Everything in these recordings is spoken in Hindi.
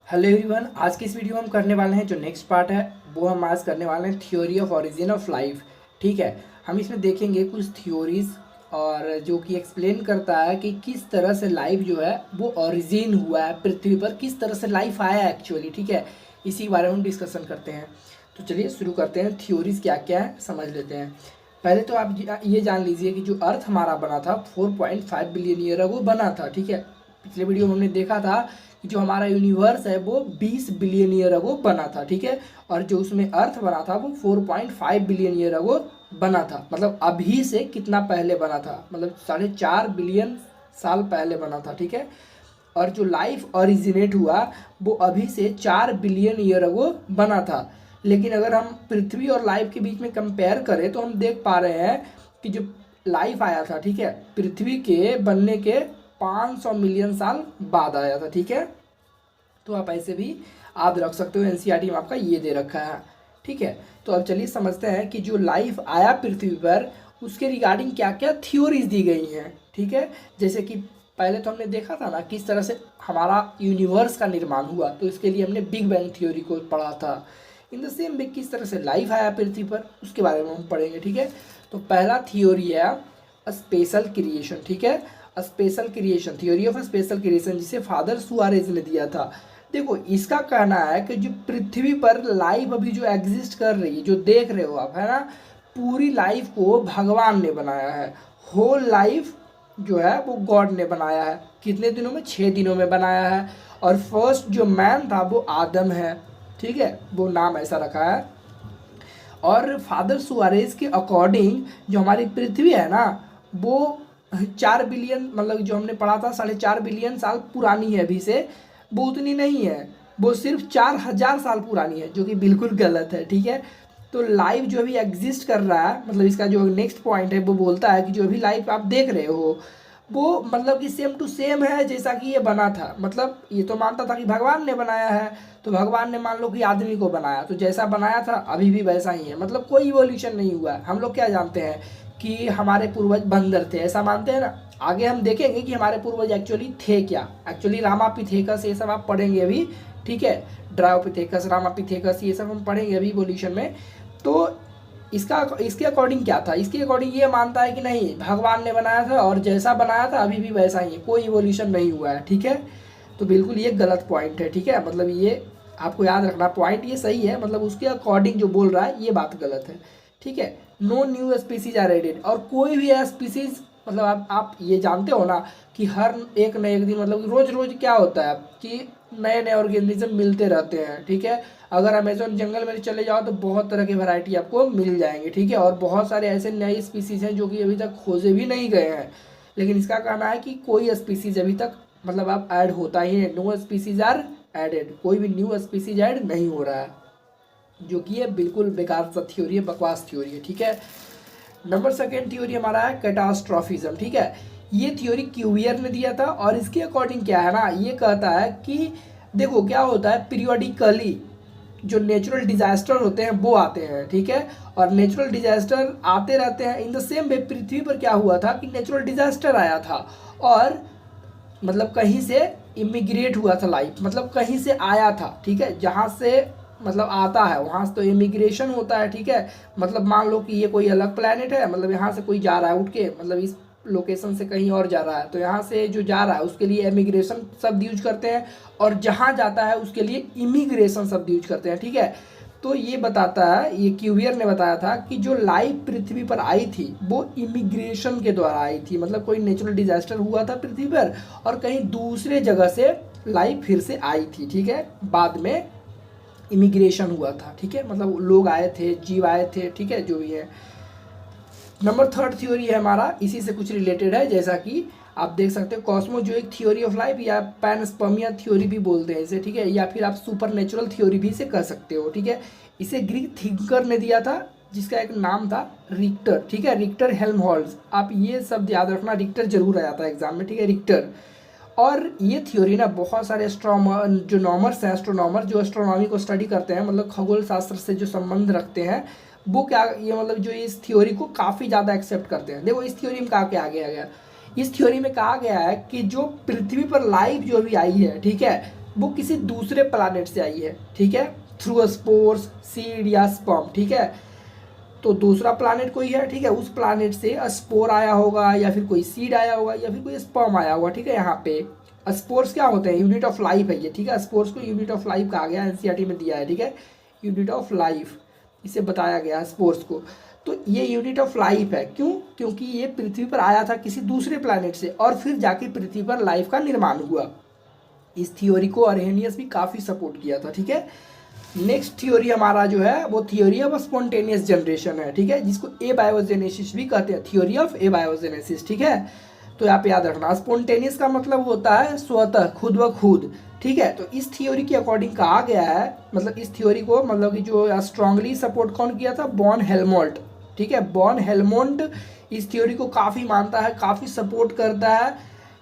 हेलो एवरीवन, आज की इस वीडियो में हम करने वाले हैं जो नेक्स्ट पार्ट है वो हम आज करने वाले हैं theory of origin of life. ठीक है, हम इसमें देखेंगे कुछ थ्योरीज और जो कि एक्सप्लेन करता है कि किस तरह से लाइफ जो है वो ओरिजिन हुआ है पृथ्वी पर, किस तरह से लाइफ आया है एक्चुअली। ठीक है, इसी के बारे में हम डिस्कशन करते हैं। तो चलिए शुरू करते हैं। थ्योरीज क्या क्या है समझ लेते हैं। पहले तो आप ये जान लीजिए कि जो अर्थ हमारा बना था 4.5 बिलियन ईयर अगो बना था। ठीक है, पिछले वीडियो में हमने देखा था कि जो हमारा यूनिवर्स है वो 20 बिलियन ईयर अगो बना था। ठीक है, और जो उसमें अर्थ बना था वो 4.5 बिलियन ईयर अगो बना था। मतलब अभी से कितना पहले बना था, मतलब 4.5 बिलियन साल पहले बना था। ठीक है, और जो लाइफ ओरिजिनेट हुआ वो अभी से 4 बिलियन ईयर अगो बना था। लेकिन अगर हम पृथ्वी और लाइफ के बीच में कंपेयर करें तो हम देख पा रहे हैं कि जो लाइफ आया था, ठीक है, पृथ्वी के बनने के 500 मिलियन साल बाद आया था। ठीक है, तो आप ऐसे भी याद रख सकते हो, एनसीईआरटी में आपका ये दे रखा है। ठीक है, तो अब चलिए समझते हैं कि जो लाइफ आया पृथ्वी पर उसके रिगार्डिंग क्या क्या थ्योरीज दी गई हैं। ठीक है, जैसे कि पहले तो हमने देखा था ना किस तरह से हमारा यूनिवर्स का निर्माण हुआ, तो इसके लिए हमने बिग बैंग थ्योरी को पढ़ा था। इन द सेम वे किस तरह से लाइफ आया पृथ्वी पर उसके बारे में हम पढ़ेंगे। ठीक है, तो पहला थ्योरी है स्पेशल क्रिएशन। ठीक है, special creation, theory of special creation, जिसे फादर सुआरेज ने दिया था। देखो, इसका कहना है कि जो पृथ्वी पर लाइफ अभी जो एग्जिस्ट कर रही है, जो देख रहे हो आप, है ना, पूरी लाइफ को भगवान ने बनाया है। होल लाइफ जो है वो गॉड ने बनाया है। कितने दिनों में? 6 दिनों में बनाया है। और फर्स्ट जो मैन था वो आदम है। ठीक है, वो नाम ऐसा रखा है। और फादर सुआरेज के अकॉर्डिंग जो हमारी पृथ्वी है ना वो 4 बिलियन, मतलब जो हमने पढ़ा था 4.5 बिलियन साल पुरानी है अभी से, वो उतनी नहीं है, वो सिर्फ 4,000 साल पुरानी है, जो कि बिल्कुल गलत है। ठीक है, तो लाइफ जो अभी एग्जिस्ट कर रहा है, मतलब इसका जो नेक्स्ट पॉइंट है वो बोलता है कि जो अभी लाइफ आप देख रहे हो वो मतलब कि सेम टू सेम है जैसा कि ये बना था। मतलब ये तो मानता था कि भगवान ने बनाया है, तो भगवान ने मान लो कि आदमी को बनाया, तो जैसा बनाया था अभी भी वैसा ही है। मतलब कोई इवोल्यूशन नहीं हुआ है। हम लोग क्या जानते हैं कि हमारे पूर्वज बंदर थे, ऐसा मानते हैं ना। आगे हम देखेंगे कि हमारे पूर्वज एक्चुअली थे क्या। एक्चुअली रामापिथेकस ये सब आप पढ़ेंगे अभी। ठीक है, ड्रायोपिथेकस, रामापिथेकस, ये सब हम पढ़ेंगे अभी इवोल्यूशन में। तो इसके अकॉर्डिंग क्या था, इसके अकॉर्डिंग ये मानता है कि नहीं, भगवान ने बनाया था और जैसा बनाया था अभी भी वैसा ही है, कोई इवोल्यूशन नहीं हुआ है। ठीक है, तो बिल्कुल ये गलत पॉइंट है। ठीक है, मतलब ये आपको याद रखना, पॉइंट ये सही है, मतलब उसके अकॉर्डिंग जो बोल रहा है ये बात गलत है। ठीक है, no new species are added, और कोई भी स्पीसीज, मतलब आप ये जानते हो ना कि हर एक न एक दिन, मतलब रोज रोज क्या होता है कि नए नए ऑर्गेनिज्म मिलते रहते हैं। ठीक है, अगर अमेजोन जंगल में चले जाओ तो बहुत तरह की वैरायटी आपको मिल जाएंगे। ठीक है, और बहुत सारे ऐसे नए स्पीसीज हैं जो कि अभी तक खोजे भी नहीं गए हैं, लेकिन इसका कहना है कि कोई स्पीसीज अभी तक, मतलब आप ऐड होता ही है, नो स्पीसीज आर एडेड, कोई भी न्यू स्पीसीज ऐड नहीं हो रहा है, जो कि ये बिल्कुल बेकार सा थ्योरी है, बकवास थ्योरी है। ठीक है, नंबर सेकेंड थ्योरी हमारा है कैटास्ट्रॉफिज्म। ठीक है, ये थ्योरी क्यूवियर ने दिया था, और इसके अकॉर्डिंग क्या है ना, ये कहता है कि देखो क्या होता है, पीरियोडिकली जो नेचुरल डिजास्टर होते हैं वो आते हैं। ठीक है, और नेचुरल डिजास्टर आते रहते हैं। इन द सेम वे पृथ्वी पर क्या हुआ था कि नेचुरल डिजास्टर आया था, और मतलब कहीं से इमिग्रेट हुआ था लाइफ, मतलब कहीं से आया था। ठीक है, जहाँ से मतलब आता है वहाँ से तो इमिग्रेशन होता है। ठीक है, मतलब मान लो कि ये कोई अलग प्लेनेट है, मतलब यहाँ से कोई जा रहा है उठ के, मतलब इस लोकेशन से कहीं और जा रहा है, तो यहाँ से जो जा रहा है उसके लिए इमिग्रेशन शब्द यूज करते हैं, और जहाँ जाता है उसके लिए इमिग्रेशन शब्द यूज करते हैं। ठीक है, तो ये बताता है, ये क्यूवियर ने बताया था कि जो लाइफ पृथ्वी पर आई थी वो इमिग्रेशन के द्वारा आई थी, मतलब कोई नेचुरल डिजास्टर हुआ था पृथ्वी पर और कहीं दूसरे जगह से लाइफ फिर से आई थी। ठीक है, बाद में इमिग्रेशन हुआ था। ठीक है, मतलब लोग आए थे, जीव आए थे। ठीक है, जो भी है। नंबर थर्ड थ्योरी है हमारा, इसी से कुछ रिलेटेड है, जैसा कि आप देख सकते हो कॉस्मोजोइक थ्योरी ऑफ लाइफ, या पैनस्पर्मिया थ्योरी भी बोलते हैं इसे। ठीक है, या फिर आप सुपर नेचुरल थ्योरी भी इसे कह सकते हो। ठीक है, इसे ग्रीक थिंकर ने दिया था, जिसका एक नाम था रिक्टर। ठीक है, रिक्टर हेल्महोल्ट्ज, आप ये शब्द याद रखना, रिक्टर जरूर आया था एग्जाम में। ठीक है, रिक्टर। और ये थ्योरी ना बहुत सारे जो नॉमर्स हैं, एस्ट्रोनॉमर जो एस्ट्रोनॉमी को स्टडी करते हैं, मतलब खगोल शास्त्र से जो संबंध रखते हैं, वो क्या ये मतलब जो इस थ्योरी को काफ़ी ज़्यादा एक्सेप्ट करते हैं। देखो इस थ्योरी में कहा क्या गया, इस थ्योरी में कहा गया है कि जो पृथ्वी पर लाइफ जो भी आई है, ठीक है, वो किसी दूसरे प्लानट से आई है, ठीक है, थ्रू स्पोर्स, सीड या स्पर्म, ठीक है। तो दूसरा प्लानट कोई है, ठीक है, उस प्लानट से स्पोर आया होगा या फिर कोई सीड आया होगा या फिर कोई स्पर्म आया होगा, ठीक है। यहाँ पे स्पोर्स क्या होते हैं, यूनिट ऑफ लाइफ है ये, ठीक है। स्पोर्स को यूनिट ऑफ लाइफ कहा गया, एनसीईआरटी में दिया है, ठीक है, यूनिट ऑफ लाइफ इसे बताया गया है स्पोर्स को। तो ये यूनिट ऑफ लाइफ है, क्यों? क्योंकि ये पृथ्वी पर आया था किसी दूसरे प्लैनेट से और फिर जाके पृथ्वी पर लाइफ का निर्माण हुआ। इस थ्योरी को अरहेनियस भी काफ़ी सपोर्ट किया था, ठीक है। नेक्स्ट थ्योरी हमारा जो है वो थ्योरी ऑफ स्पॉन्टेनियस जनरेशन है, ठीक है, जिसको एबायोजेनेसिस भी कहते हैं, थ्योरी ऑफ एबायोजेनेसिस, ठीक है। तो यहाँ पे याद रखना, स्पॉन्टेनियस का मतलब होता है स्वतः, खुद व खुद, ठीक है। तो इस थ्योरी के अकॉर्डिंग कहा गया है, मतलब इस थ्योरी को मतलब कि जो स्ट्रांगली सपोर्ट कौन किया था, बॉन हेलमोल्ट, ठीक है। बॉन हेलमोल्ट इस थ्योरी को काफ़ी मानता है, काफ़ी सपोर्ट करता है।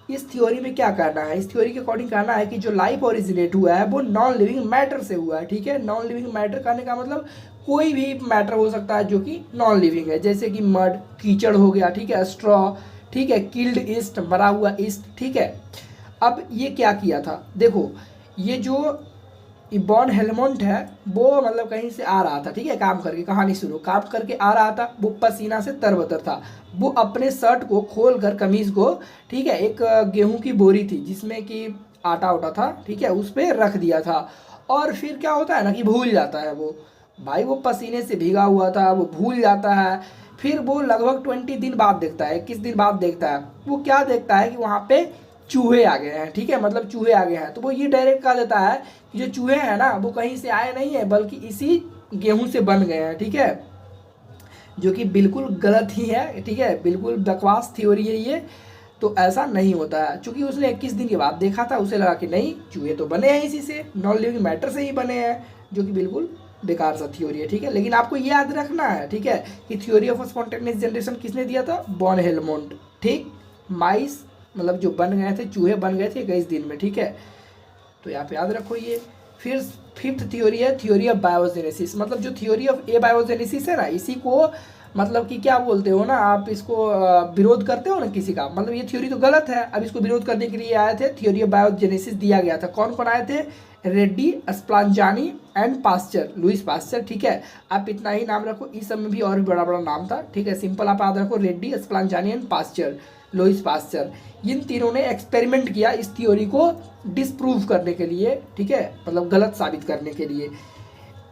इस थ्योरी में क्या कहना है, इस थ्योरी के अकॉर्डिंग कहना है कि जो लाइफ ओरिजिनेट हुआ है वो नॉन लिविंग मैटर से हुआ है, ठीक है। नॉन लिविंग मैटर कहने का मतलब कोई भी मैटर हो सकता है जो कि नॉन लिविंग है, जैसे कि मड, कीचड़ हो गया, ठीक है, स्ट्रॉ, ठीक है, किल्ड ईस्ट, मरा हुआ ईस्ट, ठीक है। अब ये क्या किया था, देखो ये जो बॉन हेलमोंट है वो मतलब कहीं से आ रहा था, ठीक है, काम करके, कहानी सुनो, काम करके आ रहा था, वो पसीना से तरबतर था। वो अपने शर्ट को खोल कर, कमीज को, ठीक है, एक गेहूं की बोरी थी जिसमें कि आटा उटा था, ठीक है, उस पर रख दिया था। और फिर क्या होता है ना कि भूल जाता है वो, भाई वो पसीने से भीगा हुआ था, वो भूल जाता है। फिर वो लगभग 20 दिन बाद देखता है, 21 दिन बाद देखता है, वो क्या देखता है कि वहाँ पे चूहे आ गए हैं, ठीक है, मतलब चूहे आ गए हैं। तो वो ये डायरेक्ट कह देता है कि जो चूहे हैं ना वो कहीं से आए नहीं है बल्कि इसी गेहूं से बन गए हैं, ठीक है, जो कि बिल्कुल गलत ही है, ठीक है, बिल्कुल बकवास थ्योरी है ये। तो ऐसा नहीं होता है, चूंकि उसने 21 दिन के बाद देखा था, उसे लगा कि नहीं, चूहे तो बने हैं इसी से, नॉन लिविंग मैटर से ही बने हैं, जो कि बिल्कुल बेकार सा थ्योरी है, ठीक है। लेकिन आपको ये याद रखना है, ठीक है, कि थ्योरी ऑफ स्पॉन्टेनियस जनरेशन किसने दिया था, बॉन हेलमोंट, ठीक। माइस मतलब जो बन गए थे, चूहे बन गए थे 21 दिन में, ठीक है। तो यहाँ पे याद रखो ये। फिर फिफ्थ थ्योरी है थ्योरी ऑफ बायोजेनेसिस, मतलब जो थ्योरी ऑफ ए बायोजेनेसिस है ना, इसी को मतलब कि क्या बोलते हो ना आप, इसको विरोध करते हो ना किसी का, मतलब ये थ्योरी तो गलत है। अब इसको विरोध करने के लिए आए थे, थ्योरी ऑफ बायोजेनेसिस दिया गया था, कौन कौन आए थे, Redi, Spallanzani and Pasteur, Louis Pasteur, ठीक है। आप इतना ही नाम रखो, इस सब में भी और भी बड़ा बड़ा नाम था, ठीक है, सिंपल आप याद रखो, Redi, Spallanzani and Pasteur, Louis Pasteur. इन तीनों ने एक्सपेरिमेंट किया इस थ्योरी को डिसप्रूव करने के लिए, ठीक है, मतलब गलत साबित करने के लिए।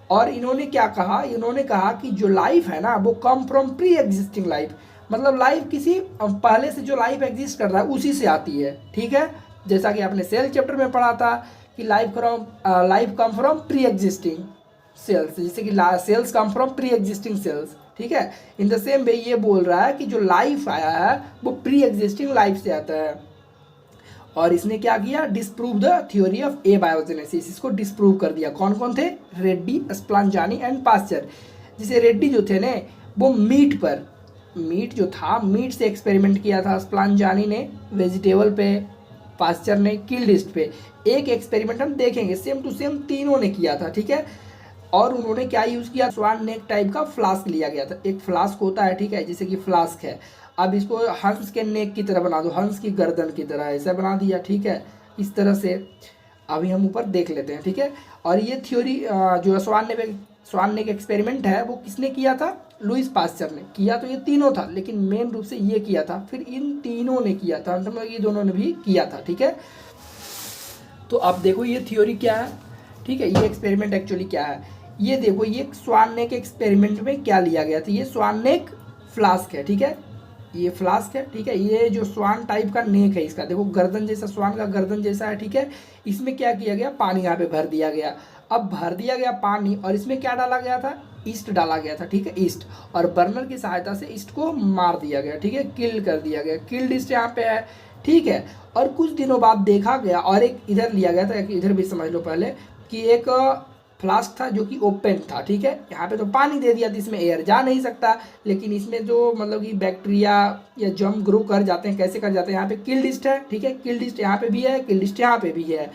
और इन्होंने क्या कहा, इन्होंने कहा कि जो लाइफ है ना वो कम फ्रॉम प्री एग्जिस्टिंग लाइफ, मतलब लाइफ किसी पहले से जो लाइफ एग्जिस्ट कर रहा है उसी से आती है, ठीक है। जैसा कि आपने सेल चैप्टर में पढ़ा था कि life come from pre existing cells, जैसे कि cells come from pre existing cells, ठीक है। इन द सेम वे ये बोल रहा है कि जो लाइफ आया है वो प्री एग्जिस्टिंग लाइफ से आता है। और इसने क्या किया, disprove the theory of A biogenesis, इसको डिसप्रूव कर दिया। कौन कौन थे, रेड्डी, स्प्लांजानी एंड पास्चर। जैसे रेड्डी जो थे ने वो मीट पर, मीट जो था मीट से एक्सपेरिमेंट किया था, स्प्लांजानी ने वेजिटेबल पे, पास्चर ने किल्डिस्ट पे। एक एक्सपेरिमेंट हम देखेंगे, सेम टू सेम तीनों ने किया था, ठीक है। और उन्होंने क्या यूज़ किया, स्वान नेक टाइप का फ्लास्क लिया गया था। एक फ्लास्क होता है, ठीक है, जैसे कि फ्लास्क है, अब इसको हंस के नेक की तरह बना दो, हंस की गर्दन की तरह ऐसा बना दिया, ठीक है, इस तरह से। अभी हम ऊपर देख लेते हैं, ठीक है। और ये थ्योरी जो स्वान नेक एक्सपेरिमेंट है वो किसने किया था, लुइस पास्चर ने किया। तो ये तीनों था, लेकिन मेन रूप से ये किया था, फिर इन तीनों ने किया था, मतलब ये दोनों ने भी किया था, ठीक है। तो अब देखो ये थ्योरी क्या है, ठीक है, ये एक्सपेरिमेंट एक्चुअली क्या है, ये देखो, ये स्वान नेक एक्सपेरिमेंट में क्या लिया गया था, ये स्वान नेक फ्लास्क है, ठीक है, ये फ्लास्क है, ठीक है। ये जो स्वान टाइप का नेक है इसका, देखो गर्दन जैसा, स्वान का गर्दन जैसा है, ठीक है। इसमें क्या किया गया, पानी यहाँ पे भर दिया गया। अब भर दिया गया पानी और इसमें क्या डाला गया था, ईस्ट डाला गया था, ठीक है, ईस्ट। और बर्नर की सहायता से ईस्ट को मार दिया गया, ठीक है, किल कर दिया गया, किल्ड ईस्ट यहाँ पे है, ठीक है। और कुछ दिनों बाद देखा गया, और एक इधर लिया गया था, एक इधर भी समझ लो पहले, कि एक फ्लास्क था जो कि ओपन था, ठीक है। यहाँ पे तो पानी दे दिया था, इसमें एयर जा नहीं सकता, लेकिन इसमें जो मतलब कि बैक्टीरिया या जर्म ग्रो कर जाते हैं, कैसे कर जाते हैं, यहाँ पे किल्ड ईस्ट है, ठीक है, किल्ड ईस्ट यहाँ पे भी है, किल्ड ईस्ट यहाँ पे भी है,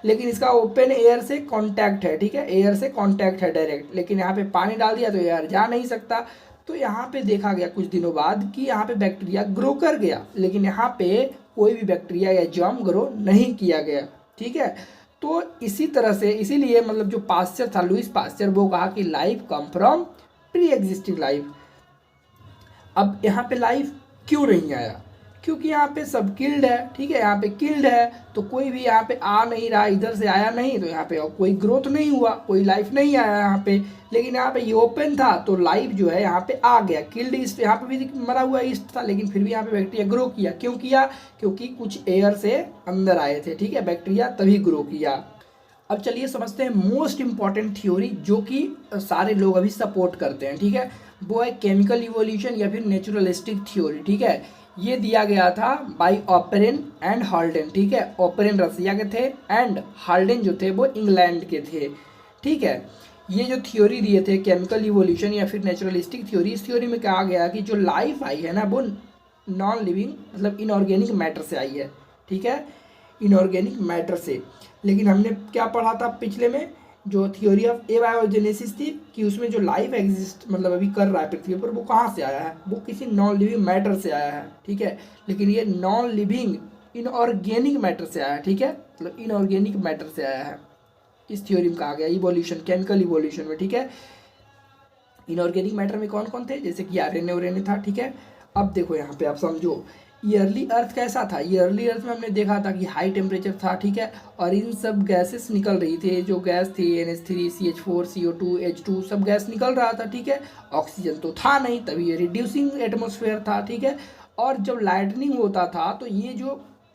लेकिन इसका ओपन एयर से कांटेक्ट है, ठीक है, एयर से कांटेक्ट है डायरेक्ट, लेकिन यहाँ पे पानी डाल दिया तो एयर जा नहीं सकता। तो यहाँ पे देखा गया कुछ दिनों बाद कि यहाँ पे बैक्टीरिया ग्रो कर गया, लेकिन यहाँ पे कोई भी बैक्टीरिया या जर्म ग्रो नहीं किया गया, ठीक है। तो इसी तरह से इसीलिए मतलब जो पास्चर था, लुईस पास्चर, वो कहा कि life come from pre existing life. अब यहाँ पे लाइफ क्यों नहीं आया? क्योंकि यहाँ पे सब किल्ड है, ठीक है, यहाँ पे किल्ड है, तो कोई भी यहाँ पे आ नहीं रहा, इधर से आया नहीं, तो यहाँ पे कोई ग्रोथ नहीं हुआ, कोई लाइफ नहीं आया यहाँ पे। लेकिन यहाँ पे ये ओपन था तो लाइफ जो है यहाँ पे आ गया। किल्ड ईस्ट, यहाँ पे भी मरा हुआ ईस्ट था, लेकिन फिर भी यहाँ पे बैक्टीरिया ग्रो किया। क्यों किया? क्योंकि कुछ एयर से अंदर आए थे, ठीक है, बैक्टीरिया, तभी ग्रो किया। अब चलिए समझते हैं मोस्ट इंपॉर्टेंट थ्योरी जो कि सारे लोग अभी सपोर्ट करते हैं, ठीक है, वो है केमिकल इवोल्यूशन या फिर नेचुरलिस्टिक थ्योरी, ठीक है। ये दिया गया था बाय ऑपरेन एंड हाल्डेन, ठीक है। ऑपरेन रसिया के थे एंड हाल्डेन जो थे वो इंग्लैंड के थे, ठीक है। ये जो थ्योरी दिए थे केमिकल इवोल्यूशन या फिर नेचुरलिस्टिक थ्योरी, इस थ्योरी में कहा गया कि जो लाइफ आई है ना वो नॉन लिविंग मतलब इनऑर्गेनिक मैटर से आई है, ठीक है, इनऑर्गेनिक मैटर से। लेकिन हमने क्या पढ़ा था पिछले में, जो थ्योरी ऑफ एबायोजेनेसिस थी, कि उसमें जो लाइफ एग्जिस्ट मतलब अभी कर रहा है पृथ्वी पर, वो कहाँ से आया है? वो किसी नॉन लिविंग मैटर से आया है, ठीक है। लेकिन ये नॉन लिविंग इनऑर्गेनिक मैटर से आया है, ठीक है, मतलब इनऑर्गेनिक मैटर से आया है। इस थ्योरी में कहा गया इवोल्यूशन, केमिकल इवोल्यूशन में, ठीक है। इनऑर्गेनिक मैटर में कौन कौन थे? जैसे कि आरएनए और था, ठीक है। अब देखो यहाँ पे आप समझो, ईयरली अर्थ कैसा था? ईयरली अर्थ में हमने देखा था कि हाई टेम्परेचर था, ठीक है, और इन सब गैसेस निकल रही थी, जो गैस थी NH3 CH4 CO2 H2 सब गैस निकल रहा था, ठीक है। ऑक्सीजन तो था नहीं, तभी ये रिड्यूसिंग एटमॉस्फेयर था, ठीक है। और जब लाइटनिंग होता था तो ये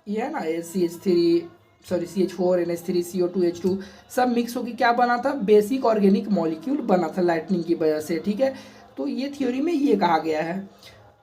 है ना, ये CH4 NH3 CO2 H2 सब मिक्स होकर क्या बना था? बेसिक ऑर्गेनिक मॉलिक्यूल बना था लाइटनिंग की वजह से, ठीक है। तो ये थ्योरी में ये कहा गया है।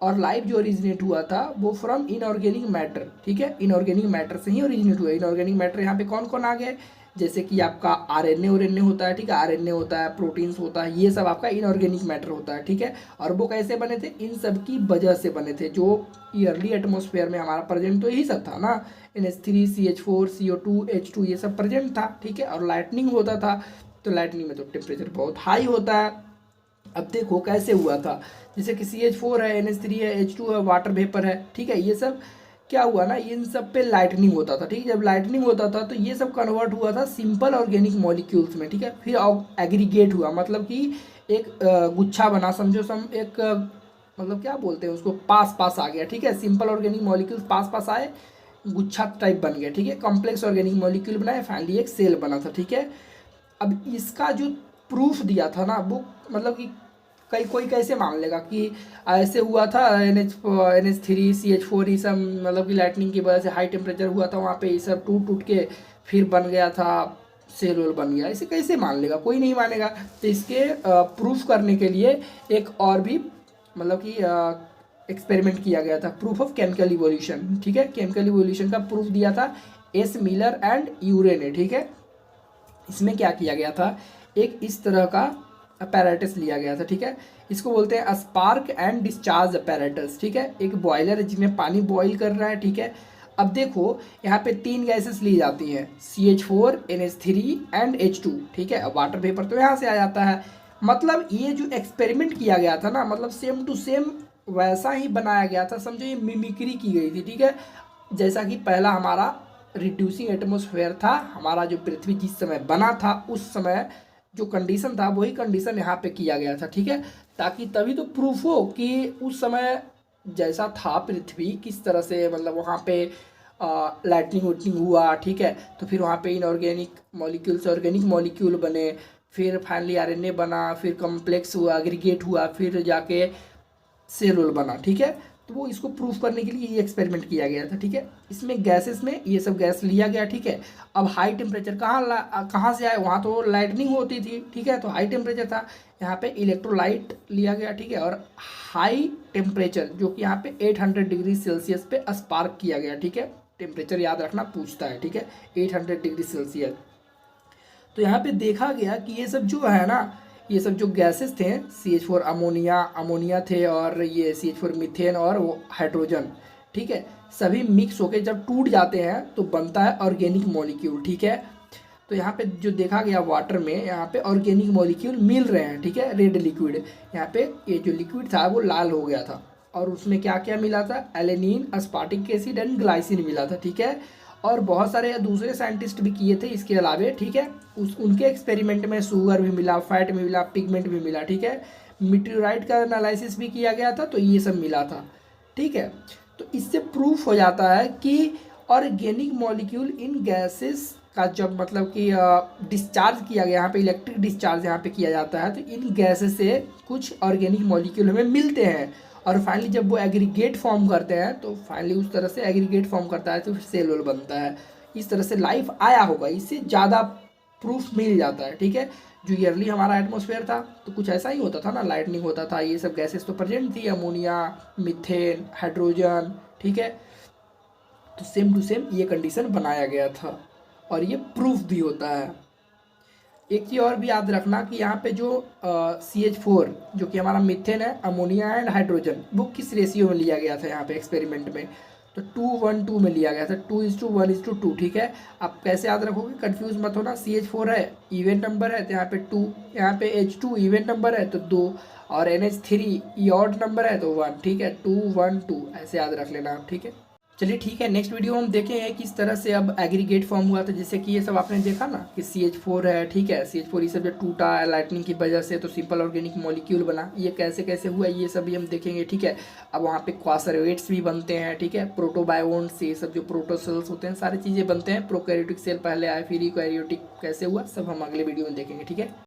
और लाइफ जो ओरिजिनेट हुआ था वो फ्रॉम इनऑर्गेनिक मैटर, ठीक है, इनऑर्गेनिक मैटर से ही ओरिजिनेट हुआ। इनऑर्गेनिक मैटर यहाँ पे कौन कौन आ गए? जैसे कि आपका आरएनए और होता है, ठीक है, आरएनए होता है, प्रोटीन्स होता है, ये सब आपका इनऑर्गेनिक मैटर होता है, ठीक है। और वो कैसे बने थे? इन सब की वजह से बने थे। जो ईयरली एटमॉस्फेयर में हमारा प्रेजेंट तो यही सब था ना, NH3 CH4 CO2 H2 ये सब प्रेजेंट था, ठीक है। और लाइटनिंग होता था, तो लाइटनिंग में तो टेम्परेचर बहुत हाई होता है। अब देखो कैसे हुआ था, जैसे कि CH4 है, NH3 है, H2 है, वाटर वेपर है, ठीक है। ये सब क्या हुआ ना, इन सब पे लाइटनिंग होता था, ठीक है। जब लाइटनिंग होता था तो ये सब कन्वर्ट हुआ था सिंपल ऑर्गेनिक मॉलिक्यूल्स में, ठीक है। फिर एग्रीगेट हुआ, मतलब कि एक गुच्छा बना, समझो एक मतलब क्या बोलते हैं उसको, पास पास आ गया, ठीक है। सिंपल ऑर्गेनिक मॉलिक्यूल्स पास पास आए, गुच्छा टाइप बन गया, ठीक है। कॉम्प्लेक्स ऑर्गेनिक मॉलिक्यूल बनाए, फाइनली एक सेल बना था, ठीक है। अब इसका जो प्रूफ दिया था ना वो मतलब कि कोई कैसे मान लेगा कि ऐसे हुआ था, NH3 CH4 ये सब मतलब कि लाइटनिंग की वजह से हाई टेम्परेचर हुआ था वहाँ पे, ये सब टूट टूट के फिर बन गया था, सेल वेल बन गया, इसे कैसे मान लेगा? कोई नहीं मानेगा। तो इसके प्रूफ करने के लिए एक और भी मतलब कि एक्सपेरिमेंट किया गया था, प्रूफ ऑफ केमिकल इवोल्यूशन, ठीक है। केमिकल इवोल्यूशन का प्रूफ दिया था S मिलर एंड यूरे ने, ठीक है। इसमें क्या किया गया था, एक इस तरह का अपैरेटस लिया गया था, ठीक है। इसको बोलते हैं स्पार्क एंड डिस्चार्ज अपैरेटस, ठीक है। एक बॉयलर है जिसमें पानी बॉईल कर रहा है, ठीक है। अब देखो यहाँ पे 3 गैसेस ली जाती हैं, CH4 NH3 एंड H2, ठीक है। अब वाटर वेपर तो यहाँ से आ जाता है। मतलब ये जो एक्सपेरिमेंट किया गया था ना, मतलब सेम टू सेम वैसा ही बनाया गया था, समझो ये मिमिक्री की गई थी, ठीक है। जैसा कि पहला हमारा रिड्यूसिंग एटमॉस्फेयर था, हमारा जो पृथ्वी जिस समय बना था उस समय जो कंडीशन था वही कंडीशन यहाँ पे किया गया था, ठीक है। ताकि तभी तो प्रूफ हो कि उस समय जैसा था पृथ्वी किस तरह से मतलब वहाँ पे लाइटनिंग वाइटनिंग हुआ, ठीक है। तो फिर वहाँ पे इनऑर्गेनिक मॉलिक्यूल से ऑर्गेनिक मॉलिक्यूल बने, फिर फाइनली आरएनए बना, फिर कम्प्लेक्स हुआ, एग्रीगेट हुआ, फिर जाके सेल बना, ठीक है। तो वो इसको प्रूफ करने के लिए ये एक्सपेरिमेंट किया गया था, ठीक है। इसमें गैसेस में ये सब गैस लिया गया, ठीक है। अब हाई टेम्परेचर कहाँ से आए? वहाँ तो लाइटनिंग होती थी, ठीक है, तो हाई टेम्परेचर था, यहाँ पे इलेक्ट्रोलाइट लिया गया, ठीक है। और हाई टेम्परेचर जो कि यहाँ पे 800 डिग्री सेल्सियस पे स्पार्क किया गया, ठीक है। टेम्परेचर याद रखना पूछता है, ठीक है, 800 डिग्री सेल्सियस। तो यहाँ पे देखा गया कि ये सब जो है ना, ये सब जो गैसेस थे, CH4 अमोनिया थे, और ये CH4 मीथेन और वो हाइड्रोजन, ठीक है, सभी मिक्स होकर जब टूट जाते हैं तो बनता है ऑर्गेनिक मॉलिक्यूल, ठीक है। तो यहाँ पे जो देखा गया वाटर में, यहाँ पे ऑर्गेनिक मॉलिक्यूल मिल रहे हैं, ठीक है, रेड लिक्विड। यहाँ पे ये जो लिक्विड था वो लाल हो गया था, और उसमें क्या क्या मिला था? एलेनिन, अस्पार्टिक एसिड एंड ग्लाइसिन मिला था, ठीक है। और बहुत सारे दूसरे साइंटिस्ट भी किए थे इसके अलावे, ठीक है। उनके एक्सपेरिमेंट में शुगर भी मिला, फैट भी मिला, पिगमेंट भी मिला, ठीक है। मीटेओराइट का एनालिसिस भी किया गया था, तो ये सब मिला था, ठीक है। तो इससे प्रूफ हो जाता है कि ऑर्गेनिक मॉलिक्यूल इन गैसेस का जब मतलब कि डिस्चार्ज किया गया, यहाँ पे इलेक्ट्रिक डिस्चार्ज यहाँ पे किया जाता है, तो इन गैसेस से कुछ ऑर्गेनिक मॉलिक्यूल हमें मिलते हैं, और फाइनली जब वो एग्रीगेट फॉर्म करते हैं, तो फाइनली उस तरह से एग्रीगेट फॉर्म करता है, तो फिर सेल वेल बनता है। इस तरह से लाइफ आया होगा, इससे ज़्यादा प्रूफ मिल जाता है, ठीक है। जो ईयरली हमारा एटमॉस्फेयर था, तो कुछ ऐसा ही होता था ना, लाइटनिंग होता था, ये सब गैसेस तो प्रेजेंट थी, अमोनिया, मीथेन, हाइड्रोजन, ठीक है। तो सेम टू सेम ये कंडीशन बनाया गया था, और ये प्रूफ भी होता है। एक चीज़ और भी याद रखना कि यहाँ पे जो CH4 जो कि हमारा मीथेन है, अमोनिया एंड हाइड्रोजन, वो किस रेशियो में लिया गया था यहाँ पे एक्सपेरिमेंट में, तो 2:1:2 में लिया गया था, 2:1:2, ठीक है। आप कैसे याद रखोगे, कंफ्यूज मत होना। CH4 है, इवेंट नंबर है, तो यहाँ पे 2, यहाँ पे H2 इवेंट नंबर है, तो 2, और NH3 ऑड नंबर है, तो 1, ठीक है। 2:1:2 ऐसे याद रख लेना आप, ठीक है। चलिए ठीक है, नेक्स्ट वीडियो हम देखेंगे किस तरह से अब एग्रीगेट फॉर्म हुआ था। जैसे कि ये सब आपने देखा ना कि CH4 है, ठीक है। CH4 ये सब जब टूटा लाइटनिंग की वजह से, तो सिंपल ऑर्गेनिक मॉलिक्यूल बना। ये कैसे कैसे हुआ, ये सब भी हम देखेंगे, ठीक है। अब वहाँ पे क्वासरवेट्स भी बनते हैं, ठीक है। प्रोटोबायोन्ट्स, ये सब जो प्रोटोसेल्स होते हैं, सारी चीज़ें बनते हैं। प्रोकैरियोटिक सेल पहले आए, फिर यूकैरियोटिक कैसे हुआ, सब हम अगले वीडियो में देखेंगे, ठीक है।